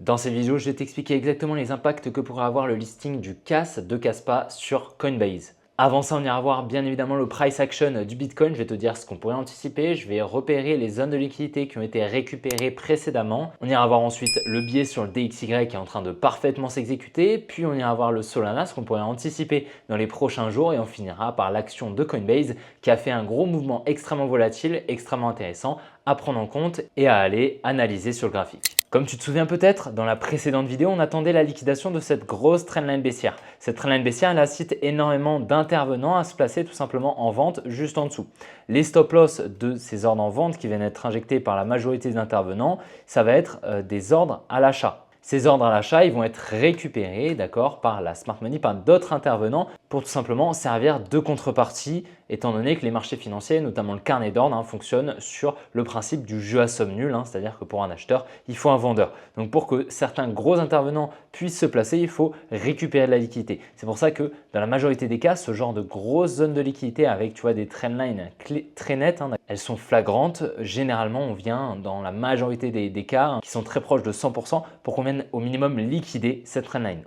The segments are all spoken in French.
Dans cette vidéo, je vais t'expliquer exactement les impacts que pourrait avoir le listing du CAS de Caspa sur Coinbase. Avant ça, on ira voir bien évidemment le price action du Bitcoin. Je vais te dire ce qu'on pourrait anticiper. Je vais repérer les zones de liquidité qui ont été récupérées précédemment. On ira voir ensuite le biais sur le DXY qui est en train de parfaitement s'exécuter. Puis on ira voir le Solana, ce qu'on pourrait anticiper dans les prochains jours. Et on finira par l'action de Coinbase qui a fait un gros mouvement extrêmement volatile, extrêmement intéressant à prendre en compte et à aller analyser sur le graphique. Comme tu te souviens peut-être, dans la précédente vidéo, on attendait la liquidation de cette grosse trendline baissière. Cette trendline baissière, elle incite énormément d'intervenants à se placer tout simplement en vente juste en dessous. Les stop loss de ces ordres en vente qui viennent être injectés par la majorité des intervenants, ça va être des ordres à l'achat. Ces ordres à l'achat, ils vont être récupérés par la smart money, par d'autres intervenants pour tout simplement servir de contrepartie étant donné que les marchés financiers, notamment le carnet d'ordre, fonctionnent sur le principe du jeu à somme nulle, c'est-à-dire que pour un acheteur, il faut un vendeur. Donc pour que certains gros intervenants puissent se placer, il faut récupérer de la liquidité. C'est pour ça que dans la majorité des cas, ce genre de grosses zones de liquidité avec des trendlines très nettes, elles sont flagrantes. Généralement, on vient dans la majorité des cas qui sont très proches de 100% pour qu'on vienne au minimum liquider cette trendline.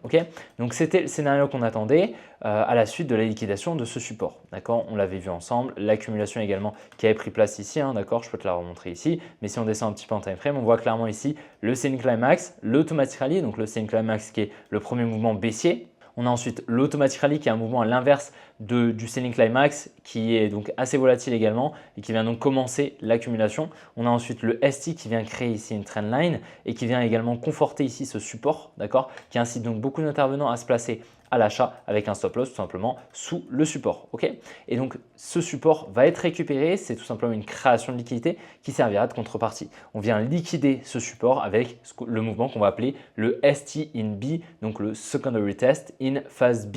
Donc c'était le scénario qu'on attendait à la suite de la liquidation de ce support. On l'avait vu ensemble, l'accumulation également qui avait pris place ici, je peux te la remontrer ici, mais si on descend un petit peu en time frame, on voit clairement ici le selling climax, l'automatic rally, donc le selling climax qui est le premier mouvement baissier. On a ensuite l'automatic rally qui est un mouvement à l'inverse du selling climax qui est donc assez volatile également et qui vient donc commencer l'accumulation. On a ensuite le ST qui vient créer ici une trendline et qui vient également conforter ici ce support, qui incite donc beaucoup d'intervenants à se placer à l'achat avec un stop loss tout simplement sous le support. Et donc ce support va être récupéré, c'est tout simplement une création de liquidité qui servira de contrepartie. On vient liquider ce support avec le mouvement qu'on va appeler le ST in B, donc le secondary test in phase B.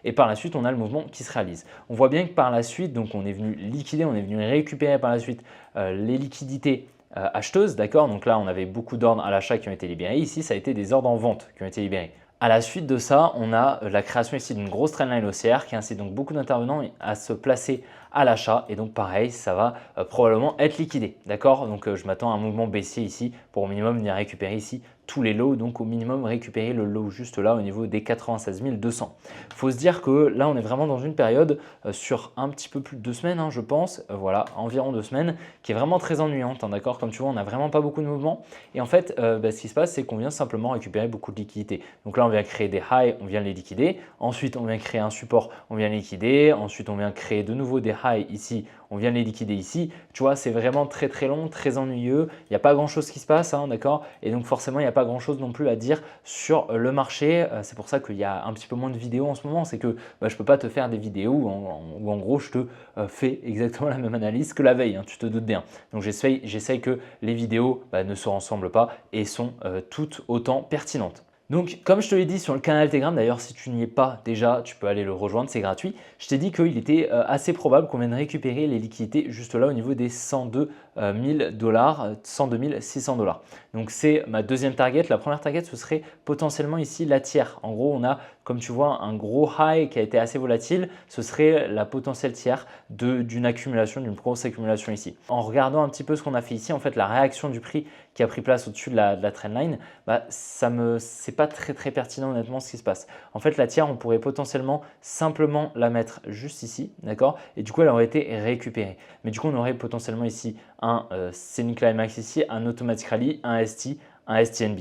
Et par la suite, on a le mouvement qui se réalise. On voit bien que par la suite, donc on est venu liquider, on est venu récupérer par la suite les liquidités acheteuses. Donc là, on avait beaucoup d'ordres à l'achat qui ont été libérés. Ici, ça a été des ordres en vente qui ont été libérés. À la suite de ça, on a la création ici d'une grosse trendline haussière qui incite donc beaucoup d'intervenants à se placer à l'achat et donc pareil, ça va probablement être liquidé. Donc je m'attends à un mouvement baissier ici pour au minimum venir récupérer ici tous les lows, donc au minimum récupérer le low juste là au niveau des 96 200. Il faut se dire que là, on est vraiment dans une période sur un petit peu plus de 2 semaines, je pense, voilà, environ 2 semaines, qui est vraiment très ennuyante. Comme tu vois, on n'a vraiment pas beaucoup de mouvements. Et en fait, ce qui se passe, c'est qu'on vient simplement récupérer beaucoup de liquidités. Donc là, on vient créer des highs, on vient les liquider. Ensuite, on vient créer un support, on vient les liquider. Ensuite, on vient créer de nouveau des highs ici, on vient les liquider ici. Tu vois, c'est vraiment très très long, très ennuyeux. Il n'y a pas grand chose qui se passe, et donc forcément, il n'y a pas grand chose non plus à dire sur le marché. C'est pour ça qu'il y a un petit peu moins de vidéos en ce moment. C'est que je ne peux pas te faire des vidéos où en gros, je te fais exactement la même analyse que la veille, tu te doutes bien. Donc j'essaye que les vidéos ne se ressemblent pas et sont toutes autant pertinentes. Donc, comme je te l'ai dit sur le canal Telegram, d'ailleurs, si tu n'y es pas déjà, tu peux aller le rejoindre, c'est gratuit. Je t'ai dit qu'il était assez probable qu'on vienne récupérer les liquidités juste là au niveau des 102 000 $, 102 600 $. Donc, c'est ma deuxième target. La première target, ce serait potentiellement ici la tiers. En gros, on a, comme tu vois, un gros high qui a été assez volatile. Ce serait la potentielle tiers d'une accumulation, d'une grosse accumulation ici. En regardant un petit peu ce qu'on a fait ici, en fait, la réaction du prix qui a pris place au-dessus de la trendline, c'est pas très pertinent honnêtement ce qui se passe. En fait, la tiers, on pourrait potentiellement simplement la mettre juste ici, et du coup, elle aurait été récupérée. Mais du coup, on aurait potentiellement ici un selling climax ici, un automatic rally, un ST, un STNB.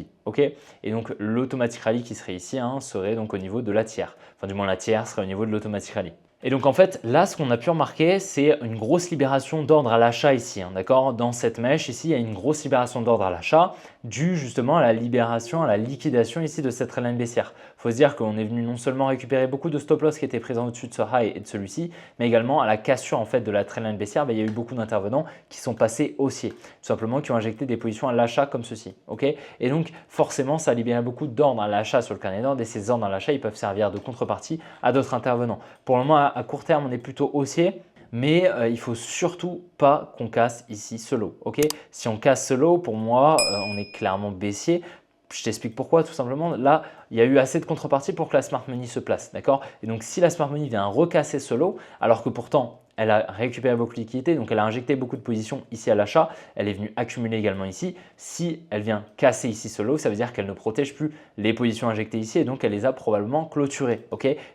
Et donc, l'automatic rally qui serait ici serait donc au niveau de la tiers. Enfin, du moins, la tiers serait au niveau de l'automatic rally. Et donc en fait, là, ce qu'on a pu remarquer, c'est une grosse libération d'ordre à l'achat ici. Dans cette mèche ici, il y a une grosse libération d'ordre à l'achat due justement à la libération, à la liquidation ici de cette trendline baissière. Il faut se dire qu'on est venu non seulement récupérer beaucoup de stop loss qui étaient présents au-dessus de ce high et de celui-ci, mais également à la cassure en fait de la trendline baissière, il y a eu beaucoup d'intervenants qui sont passés haussiers, tout simplement qui ont injecté des positions à l'achat comme ceci. Et donc forcément, ça a libéré beaucoup d'ordre à l'achat sur le carnet d'ordre et ces ordres à l'achat, ils peuvent servir de contrepartie à d'autres intervenants. Pour le moment, à court terme, on est plutôt haussier. Mais il ne faut surtout pas qu'on casse ici ce low. Si on casse ce low, pour moi, on est clairement baissier. Je t'explique pourquoi tout simplement. Là, il y a eu assez de contrepartie pour que la smart money se place. Et donc, si la smart money vient recasser ce low, alors que pourtant, elle a récupéré beaucoup de liquidité, donc elle a injecté beaucoup de positions ici à l'achat, elle est venue accumuler également ici. Si elle vient casser ici ce low, ça veut dire qu'elle ne protège plus les positions injectées ici et donc elle les a probablement clôturées.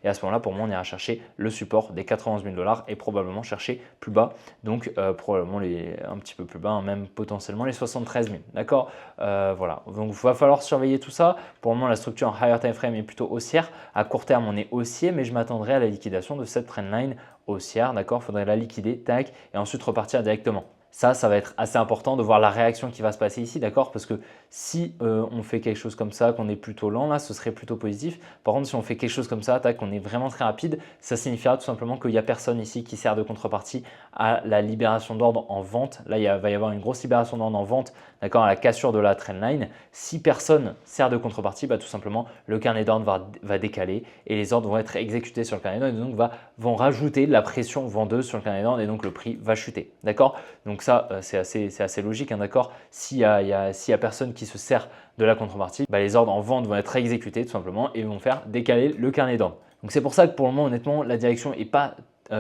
Et à ce moment-là, pour moi, on ira chercher le support des 91 000 $ et probablement chercher plus bas, donc probablement un petit peu plus bas, hein, même potentiellement les 73 000. D'accord. Voilà, donc il va falloir surveiller tout ça. Pour le moment, la structure en higher time frame est plutôt haussière. À court terme, on est haussier, mais je m'attendrai à la liquidation de cette trendline haussière, d'accord? Il faudrait la liquider, tac, et ensuite repartir directement. Ça va être assez important de voir la réaction qui va se passer ici, d'accord? Parce que si on fait quelque chose comme ça, qu'on est plutôt lent, là, ce serait plutôt positif. Par contre, si on fait quelque chose comme ça, tac, qu'on est vraiment très rapide, ça signifiera tout simplement qu'il n'y a personne ici qui sert de contrepartie à la libération d'ordre en vente. Là, va y avoir une grosse libération d'ordre en vente, d'accord, à la cassure de la trendline. Si personne sert de contrepartie, tout simplement, le carnet d'ordre va décaler et les ordres vont être exécutés sur le carnet d'ordre et donc vont rajouter de la pression vendeuse sur le carnet d'ordre et donc le prix va chuter, d'accord? Donc ça, c'est assez logique, hein, d'accord? S'il y a personne qui se sert de la contrepartie, les ordres en vente vont être exécutés tout simplement et vont faire décaler le carnet d'ordre. Donc c'est pour ça que pour le moment, honnêtement, la direction n'est pas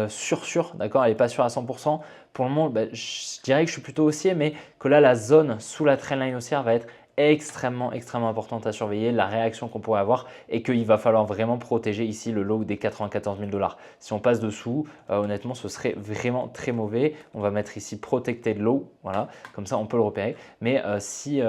sûre, d'accord? Elle n'est pas sûre à 100%. Pour le moment, je dirais que je suis plutôt haussier, mais que là, la zone sous la trendline haussière va être extrêmement importante à surveiller, la réaction qu'on pourrait avoir et qu'il va falloir vraiment protéger ici le low des 94 000 $. Si on passe dessous, honnêtement, ce serait vraiment très mauvais. On va mettre ici protected low, voilà, comme ça on peut le repérer. Mais si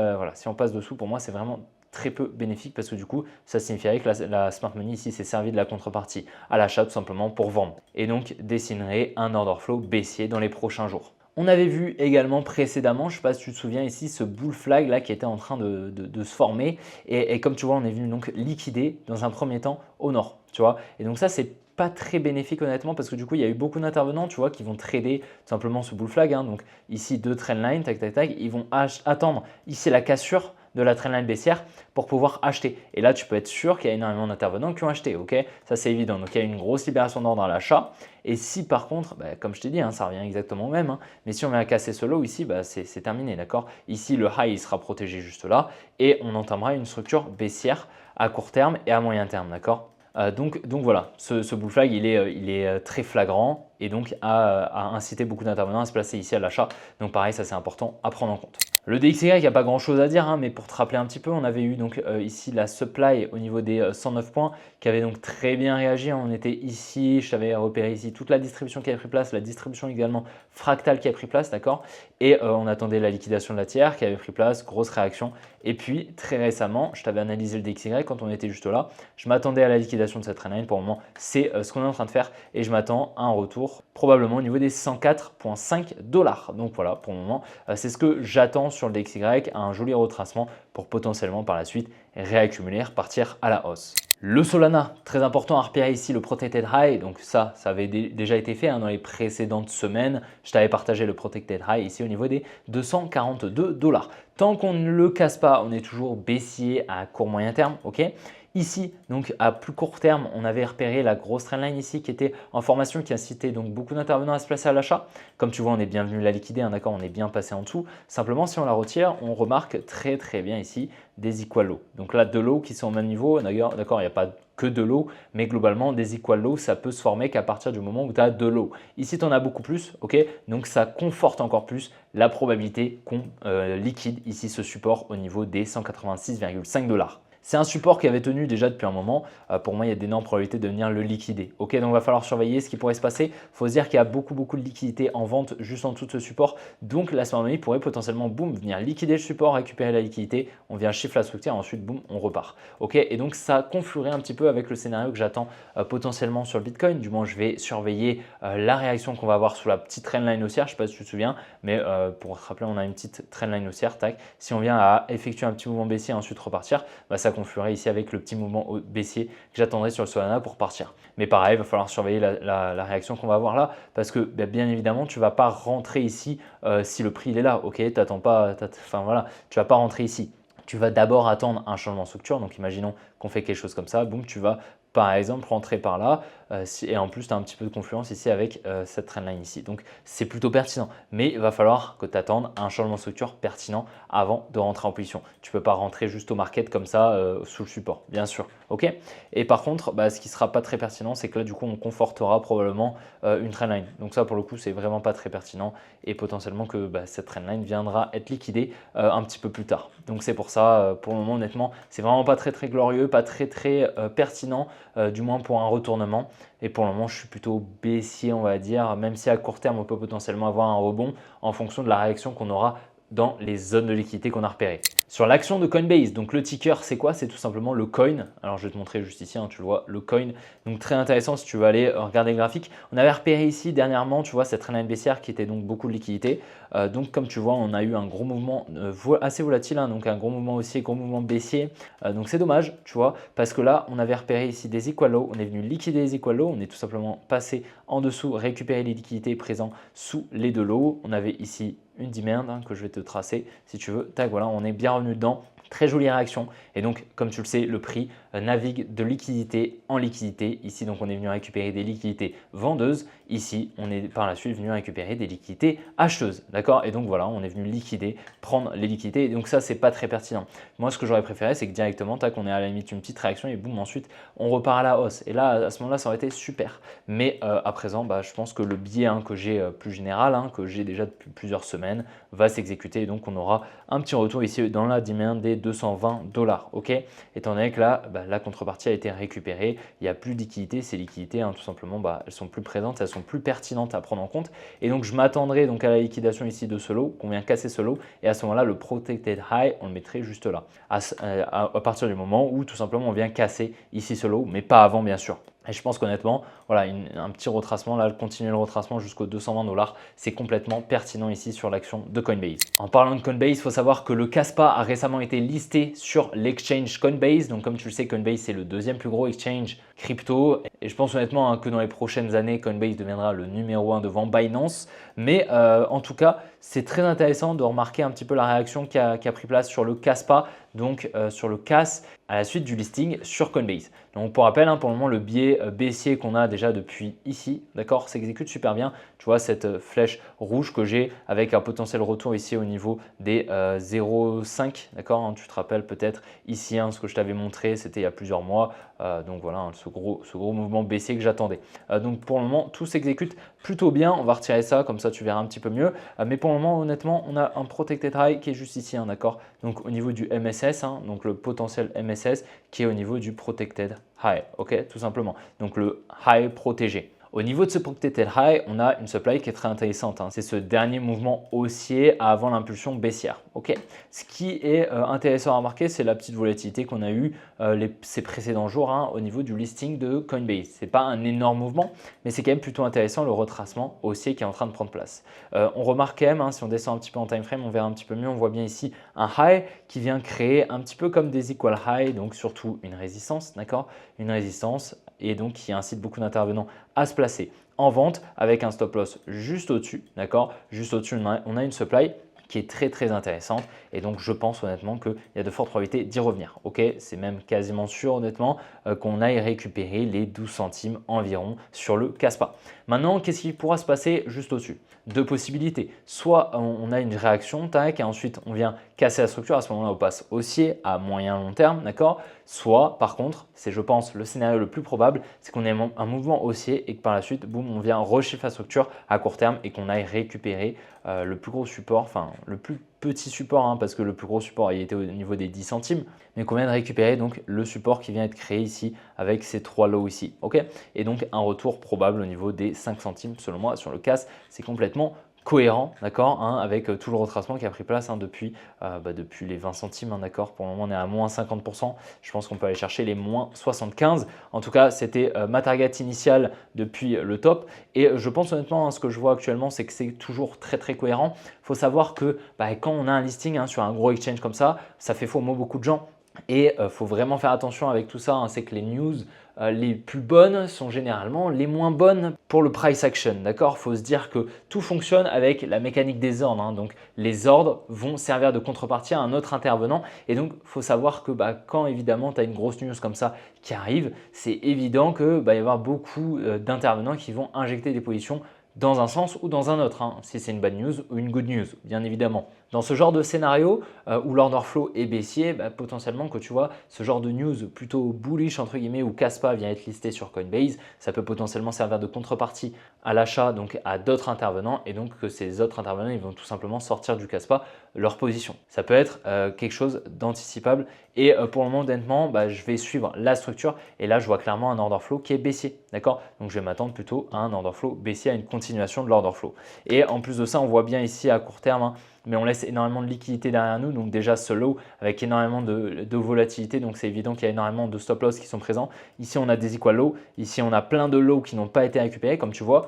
on passe dessous, pour moi, c'est vraiment très peu bénéfique parce que du coup, ça signifierait que la smart money ici s'est servi de la contrepartie à l'achat tout simplement pour vendre et donc dessinerait un order flow baissier dans les prochains jours. On avait vu également précédemment, je ne sais pas si tu te souviens ici, ce bull flag là qui était en train de se former et comme tu vois, on est venu donc liquider dans un premier temps au nord, tu vois. Et donc ça, c'est pas très bénéfique honnêtement parce que du coup, il y a eu beaucoup d'intervenants, tu vois, qui vont trader tout simplement ce bull flag, hein. Donc ici, deux trendlines, tac, tac, tac, ils vont attendre ici la cassure de la trendline baissière pour pouvoir acheter. Et là, tu peux être sûr qu'il y a énormément d'intervenants qui ont acheté. Ok, ça c'est évident. Donc il y a une grosse libération d'ordre à l'achat. Et si par contre, comme je t'ai dit, hein, ça revient exactement au même, hein, mais si on vient à casser ce low ici, c'est terminé. D'accord. Ici, le high il sera protégé juste là et on entamera une structure baissière à court terme et à moyen terme. D'accord. Donc voilà, ce bull flag il est très flagrant et donc a incité beaucoup d'intervenants à se placer ici à l'achat. Donc pareil, ça c'est important à prendre en compte. Le DXY, il n'y a pas grand chose à dire, hein, mais pour te rappeler un petit peu, on avait eu donc ici la supply au niveau des 109 points qui avait donc très bien réagi. On était ici, je t'avais repéré ici toute la distribution qui avait pris place, la distribution également fractale qui a pris place, d'accord? Et on attendait la liquidation de la tiers qui avait pris place, grosse réaction. Et puis très récemment, je t'avais analysé le DXY quand on était juste là. Je m'attendais à la liquidation de cette trendline. Pour le moment, c'est ce qu'on est en train de faire et je m'attends à un retour probablement au niveau des 104,5 $. Donc voilà, pour le moment, c'est ce que j'attends sur le DXY, un joli retracement pour potentiellement par la suite réaccumuler, repartir à la hausse. Le Solana, très important à repérer ici le Protected High, donc ça avait déjà été fait, hein, dans les précédentes semaines. Je t'avais partagé le Protected High ici au niveau des 242 $. Tant qu'on ne le casse pas, on est toujours baissier à court moyen terme, ok? Ici, donc à plus court terme, on avait repéré la grosse trendline ici qui était en formation, qui incitait donc beaucoup d'intervenants à se placer à l'achat. Comme tu vois, on est bien venu la liquider, hein, d'accord, on est bien passé en dessous. Simplement, si on la retire, on remarque très bien ici des equal low. Donc là, deux lows qui sont au même niveau, d'accord, il n'y a pas que deux lows, mais globalement, des equal low, ça peut se former qu'à partir du moment où tu as deux lows. Ici, tu en as beaucoup plus, ok, donc ça conforte encore plus la probabilité qu'on liquide ici ce support au niveau des 186,5 $. C'est un support qui avait tenu déjà depuis un moment. Pour moi, il y a d'énormes probabilités de venir le liquider. Ok, donc il va falloir surveiller ce qui pourrait se passer. Il faut se dire qu'il y a beaucoup de liquidités en vente juste en dessous de ce support. Donc la smart money pourrait potentiellement, boum, venir liquider le support, récupérer la liquidité. On vient chiffre la structure et ensuite, boum, on repart. Ok, et donc ça confluerait un petit peu avec le scénario que j'attends potentiellement sur le Bitcoin. Du moins, je vais surveiller la réaction qu'on va avoir sous la petite trendline haussière. Je ne sais pas si tu te souviens, mais pour te rappeler, on a une petite trendline haussière. Tac. Si on vient à effectuer un petit mouvement baissier et ensuite repartir, ça confluerait ici avec le petit mouvement baissier que j'attendrai sur le Solana pour partir. Mais pareil, il va falloir surveiller la réaction qu'on va avoir là parce que bien évidemment, tu ne vas pas rentrer ici si le prix il est là. Ok, t'attends pas, enfin voilà, tu ne vas pas rentrer ici. Tu vas d'abord attendre un changement de structure. Donc imaginons qu'on fait quelque chose comme ça, boum, tu vas par exemple rentrer par là et en plus tu as un petit peu de confluence ici avec cette trendline ici. Donc c'est plutôt pertinent, mais il va falloir que tu attendes un changement de structure pertinent avant de rentrer en position. Tu ne peux pas rentrer juste au market comme ça sous le support, bien sûr. Ok. Et par contre, ce qui ne sera pas très pertinent, c'est que là du coup on confortera probablement une trendline. Donc ça pour le coup c'est vraiment pas très pertinent et potentiellement que cette trendline viendra être liquidée un petit peu plus tard. Donc c'est pour ça, pour le moment honnêtement, c'est vraiment pas très glorieux, pas très pertinent, du moins pour un retournement. Et pour le moment, je suis plutôt baissier, on va dire, même si à court terme, on peut potentiellement avoir un rebond en fonction de la réaction qu'on aura dans les zones de liquidité qu'on a repérées. Sur l'action de Coinbase, donc le ticker, c'est quoi? C'est tout simplement le coin. Alors, je vais te montrer juste ici, tu le vois, le coin. Donc, très intéressant si tu veux aller regarder le graphique. On avait repéré ici dernièrement, tu vois, cette trendline baissière qui était donc beaucoup de liquidité. Donc, comme tu vois, on a eu un gros mouvement assez volatile, donc un gros mouvement haussier, gros mouvement baissier. Donc, c'est dommage, tu vois, parce que là, on avait repéré ici des equal lows. On est venu liquider les equal lows. On est tout simplement passé en dessous, récupérer les liquidités présentes sous les deux lows. On avait ici une demand que je vais te tracer si tu veux. Tac, voilà, on est bien revenu dedans. Très jolie réaction et donc comme tu le sais le prix navigue de liquidité en liquidité. Ici donc on est venu récupérer des liquidités vendeuses, ici on est par la suite venu récupérer des liquidités acheteuses, d'accord? Et donc voilà, on est venu liquider, prendre les liquidités et donc ça c'est pas très pertinent. Moi ce que j'aurais préféré c'est que directement tac, on est à la limite une petite réaction et boum ensuite on repart à la hausse et là à ce moment là ça aurait été super. Mais à présent je pense que le biais que j'ai plus général, que j'ai déjà depuis plusieurs semaines va s'exécuter et donc on aura un petit retour ici dans la demand des $220, ok? Étant donné que là, la contrepartie a été récupérée, il n'y a plus de liquidité, ces liquidités, tout simplement, elles sont plus présentes, elles sont plus pertinentes à prendre en compte. Et donc, je m'attendrai donc à la liquidation ici de ce lot, qu'on vient casser ce lot, et à ce moment-là, le protected high, on le mettrait juste là, à partir du moment où tout simplement on vient casser ici ce lot, mais pas avant bien sûr. Et je pense qu'honnêtement, voilà, un petit retracement, là, continuer le retracement jusqu'aux $220, c'est complètement pertinent ici sur l'action de Coinbase. En parlant de Coinbase, il faut savoir que le Kaspa a récemment été listé sur l'exchange Coinbase. Donc comme tu le sais, Coinbase c'est le deuxième plus gros exchange crypto. Et je pense honnêtement que dans les prochaines années, Coinbase deviendra le numéro 1 devant Binance. Mais en tout cas, c'est très intéressant de remarquer un petit peu la réaction qui a pris place sur le Kaspa, donc sur le CAS à la suite du listing sur Coinbase. Donc pour rappel, pour le moment, le biais baissier qu'on a déjà depuis ici, d'accord, s'exécute super bien. Tu vois cette flèche rouge que j'ai avec un potentiel retour ici au niveau des 0,5, d'accord, tu te rappelles peut-être ici ce que je t'avais montré, c'était il y a plusieurs mois. Donc voilà, ce gros mouvement baissier que j'attendais. Donc pour le moment, tout s'exécute plutôt bien. On va retirer ça, comme ça tu verras un petit peu mieux. Mais pour le moment, honnêtement, on a un protected high qui est juste ici, d'accord. Donc au niveau du MSS, donc le potentiel MSS qui est au niveau du protected high, ok, tout simplement. Donc le high protégé. Au niveau de ce protected high, on a une supply qui est très intéressante. C'est ce dernier mouvement haussier avant l'impulsion baissière. Ok. Ce qui est intéressant à remarquer, c'est la petite volatilité qu'on a eue ces précédents jours au niveau du listing de Coinbase. Ce n'est pas un énorme mouvement, mais c'est quand même plutôt intéressant le retracement haussier qui est en train de prendre place. On remarque quand même, si on descend un petit peu en time frame, on verra un petit peu mieux. On voit bien ici un high qui vient créer un petit peu comme des equal high, donc surtout une résistance, d'accord, une résistance et donc qui incite beaucoup d'intervenants à se placer en vente avec un stop loss juste au-dessus, d'accord, juste au-dessus on a une supply qui est très intéressante et donc je pense honnêtement qu'il y a de fortes probabilités d'y revenir. Ok, c'est même quasiment sûr honnêtement qu'on aille récupérer les 12 centimes environ sur le Kaspa. Maintenant, qu'est-ce qui pourra se passer juste au-dessus? Deux possibilités. Soit on a une réaction, tac, et ensuite on vient casser la structure. À ce moment-là, on passe haussier à moyen long terme, d'accord? Soit, par contre, c'est je pense le scénario le plus probable, c'est qu'on ait un mouvement haussier et que par la suite, boum, on vient rechiffrer la structure à court terme et qu'on aille récupérer le plus gros support, enfin le plus petit support, parce que le plus gros support il était au niveau des 10 centimes, mais qu'on vient de récupérer donc le support qui vient être créé ici avec ces trois lots ici, ok? Et donc un retour probable au niveau des 5 centimes selon moi sur le CAS, c'est complètement cohérent, d'accord, avec tout le retracement qui a pris place depuis les 20 centimes, d'accord. Pour le moment, on est à moins 50%. Je pense qu'on peut aller chercher les moins 75. En tout cas, c'était ma target initiale depuis le top. Et je pense honnêtement, ce que je vois actuellement, c'est que c'est toujours très cohérent. Il faut savoir que quand on a un listing sur un gros exchange comme ça fait FOMO beaucoup de gens. Et faut vraiment faire attention avec tout ça, hein, c'est que les news les plus bonnes sont généralement les moins bonnes pour le price action. D'accord, il faut se dire que tout fonctionne avec la mécanique des ordres, hein. Donc les ordres vont servir de contrepartie à un autre intervenant. Et donc il faut savoir que quand évidemment tu as une grosse news comme ça qui arrive, c'est évident qu'il va y avoir beaucoup d'intervenants qui vont injecter des positions dans un sens ou dans un autre, hein, si c'est une bad news ou une good news, bien évidemment. Dans ce genre de scénario où l'order flow est baissier, potentiellement que tu vois ce genre de news plutôt bullish entre guillemets où Kaspa vient être listé sur Coinbase, ça peut potentiellement servir de contrepartie à l'achat donc à d'autres intervenants et donc que ces autres intervenants ils vont tout simplement sortir du Kaspa leur position. Ça peut être quelque chose d'anticipable et pour le moment honnêtement je vais suivre la structure et là je vois clairement un order flow qui est baissier, d'accord? Donc je vais m'attendre plutôt à un order flow baissier, à une continuation de l'order flow. Et en plus de ça on voit bien ici à court terme, hein, mais on laisse énormément de liquidité derrière nous. Donc déjà ce low avec énormément de volatilité, donc c'est évident qu'il y a énormément de stop loss qui sont présents. Ici on a des equal low, ici on a plein de lows qui n'ont pas été récupérés comme tu vois.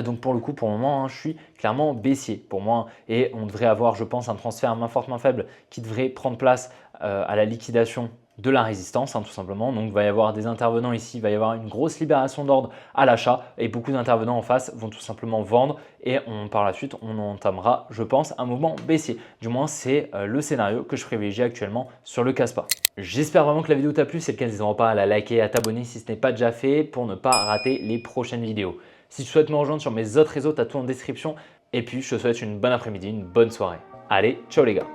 Donc pour le coup, pour le moment, hein, je suis clairement baissier pour moi et on devrait avoir, je pense, un transfert main forte, main faible qui devrait prendre place à la liquidation de la résistance, hein, tout simplement. Donc il va y avoir des intervenants ici, il va y avoir une grosse libération d'ordre à l'achat et beaucoup d'intervenants en face vont tout simplement vendre et par la suite, on entamera, je pense, un mouvement baissier. Du moins, c'est le scénario que je privilégie actuellement sur le Kaspa. J'espère vraiment que la vidéo t'a plu. Si c'est le cas, n'hésite pas à la liker, à t'abonner si ce n'est pas déjà fait pour ne pas rater les prochaines vidéos. Si tu souhaites me rejoindre sur mes autres réseaux, tu as tout en description. Et puis, je te souhaite une bonne après-midi, une bonne soirée. Allez, ciao les gars!